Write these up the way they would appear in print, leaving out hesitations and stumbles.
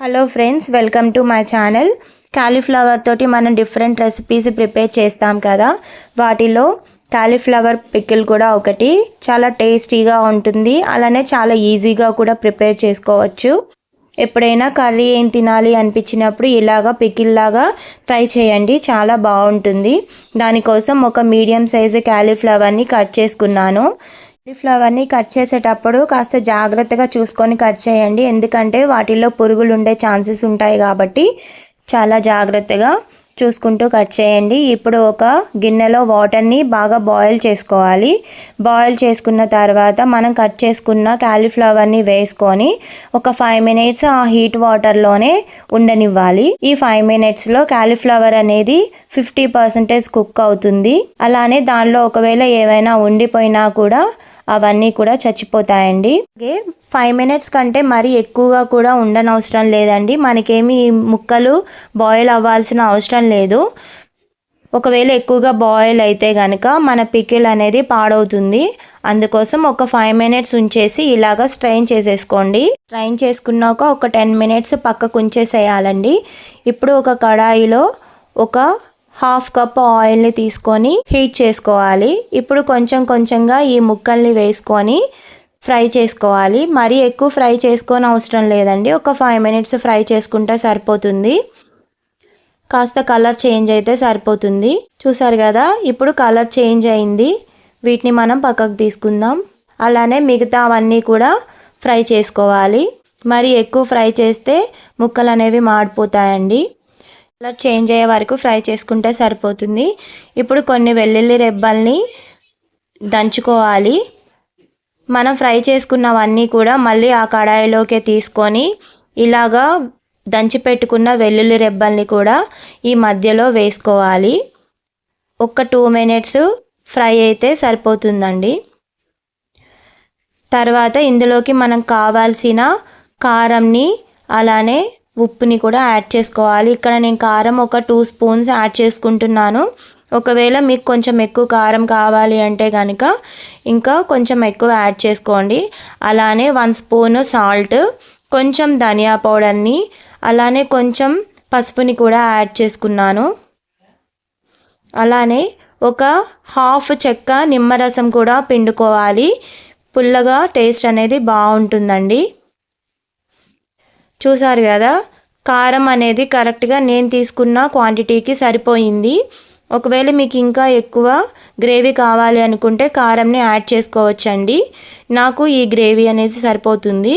Hello friends, welcome to my channel. Cauliflower తోటి మనం different recipes prepare చేస్తాం కదా. వాటిలో కాలీఫ్లవర్ పికిల్ కూడా ఒకటి. చాలా టేస్టీగా ఉంటుంది, అలానే చాలా ఈజీగా కూడా ప్రిపేర్ చేసుకోవచ్చు. ఎప్పుడైనా కర్రీ ఏం తినాలి అనిపించినప్పుడు ఇలాగా పికిల్ లాగా ట్రై చేయండి, చాలా బాగుంటుంది. దానికోసం ఒక మీడియం సైజు కాలీఫ్లవర్ని కట్ చేసుకున్నాను. కాలీఫ్లవర్ని కట్ చేసేటప్పుడు కాస్త జాగ్రత్తగా చూసుకొని కట్ చేయండి, ఎందుకంటే వాటిల్లో పురుగులు ఉండే ఛాన్సెస్ ఉంటాయి కాబట్టి చాలా జాగ్రత్తగా చూసుకుంటూ కట్ చేయండి. ఇప్పుడు ఒక గిన్నెలో వాటర్ని బాగా బాయిల్ చేసుకోవాలి. బాయిల్ చేసుకున్న తర్వాత మనం కట్ చేసుకున్న కాలీఫ్లవర్ని వేసుకొని ఒక 5 minutes ఆ హీట్ వాటర్లోనే ఉండనివ్వాలి. ఈ 5 minutesలో కాలీఫ్లవర్ అనేది 50% కుక్ అవుతుంది. అలానే దానిలో ఒకవేళ ఏవైనా ఉండిపోయినా కూడా అవన్నీ కూడా చచ్చిపోతాయండి. అలాగే 5 minutes కంటే మరీ ఎక్కువగా కూడా ఉండనవసరం లేదండి. మనకేమి ముక్కలు బాయిల్ అవ్వాల్సిన అవసరం లేదు. ఒకవేళ ఎక్కువగా బాయిల్ అయితే కనుక మన పికిల్ అనేది పాడవుతుంది. అందుకోసం ఒక 5 minutes ఉంచేసి ఇలాగ స్ట్రెయిన్ చేసేసుకోండి. స్ట్రెయిన్ చేసుకున్నాక ఒక 10 minutes పక్కకు ఉంచేసేయాలండి. ఇప్పుడు ఒక కడాయిలో ఒక 1/2 cup ఆయిల్ని తీసుకొని హీట్ చేసుకోవాలి. ఇప్పుడు కొంచెం కొంచెంగా ఈ ముక్కల్ని వేసుకొని ఫ్రై చేసుకోవాలి. మరీ ఎక్కువ ఫ్రై చేసుకోని అవసరం లేదండి, ఒక 5 minutes ఫ్రై చేసుకుంటే సరిపోతుంది. కాస్త కలర్ చేంజ్ అయితే సరిపోతుంది. చూసారు కదా, ఇప్పుడు కలర్ చేంజ్ అయింది. వీటిని మనం పక్కకు తీసుకుందాం. అలానే మిగతా అవన్నీ కూడా ఫ్రై చేసుకోవాలి. మరి ఎక్కువ ఫ్రై చేస్తే ముక్కలు అనేవి మాడిపోతాయండి. కలర్ చేంజ్ అయ్యే వరకు ఫ్రై చేసుకుంటే సరిపోతుంది. ఇప్పుడు కొన్ని వెల్లుల్లి రెబ్బల్ని దంచుకోవాలి. మనం ఫ్రై చేసుకున్నవన్నీ కూడా మళ్ళీ ఆ కడాయిలోకి తీసుకొని ఇలాగా దంచి పెట్టుకున్న వెల్లుల్లి రెబ్బల్ని కూడా ఈ మధ్యలో వేసుకోవాలి. ఒక 2 minutes ఫ్రై అయితే సరిపోతుందండి. తర్వాత ఇందులోకి మనం కావాల్సిన కారంని అలానే ఉప్పుని కూడా యాడ్ చేసుకోవాలి. ఇక్కడ నేను కారం ఒక 2 spoons యాడ్ చేసుకుంటున్నాను. ఒకవేళ మీకు కొంచెం ఎక్కువ కారం కావాలి అంటే కనుక ఇంకా కొంచెం ఎక్కువ యాడ్ చేసుకోండి. అలానే 1 spoon సాల్ట్, కొంచెం ధనియా పౌడర్ని, అలానే కొంచెం పసుపుని కూడా యాడ్ చేసుకున్నాను. అలానే ఒక 1/2 చెక్క నిమ్మరసం కూడా పిండుకోవాలి. పుల్లగా టేస్ట్ అనేది బాగుంటుందండి. చూసారు కదా, కారం అనేది కరెక్ట్గా నేను తీసుకున్న క్వాంటిటీకి సరిపోయింది. ఒకవేళ మీకు ఇంకా ఎక్కువ గ్రేవీ కావాలి అనుకుంటే కారంని యాడ్ చేసుకోవచ్చండి. నాకు ఈ గ్రేవీ అనేది సరిపోతుంది.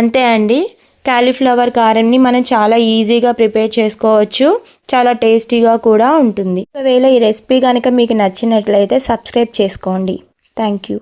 అంతే అండి, కాలీఫ్లవర్ కారంని మనం చాలా ఈజీగా ప్రిపేర్ చేసుకోవచ్చు. చాలా టేస్టీగా కూడా ఉంటుంది. ఒకవేళ ఈ రెసిపీ కనుక మీకు నచ్చినట్లయితే సబ్స్క్రైబ్ చేసుకోండి. Thank you.